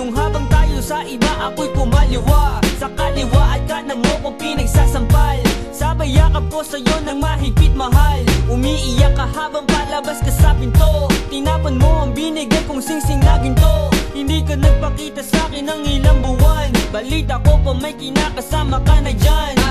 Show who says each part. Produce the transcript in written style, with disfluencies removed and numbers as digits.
Speaker 1: Nung habang tayo sa iba ako'y kumaliwa, sa kaliwa at kanan mo ko pinagsasampal. Sabay yakap ko sa'yo ng mahigpit mahal. Umiiyak ka habang palabas ka sa pinto. Tinapan mo ang binigay kong singsing na ginto. Hindi ka nagpakita sa'kin ng ilang buwan. Balita ko pa may kinakasama ka na dyan.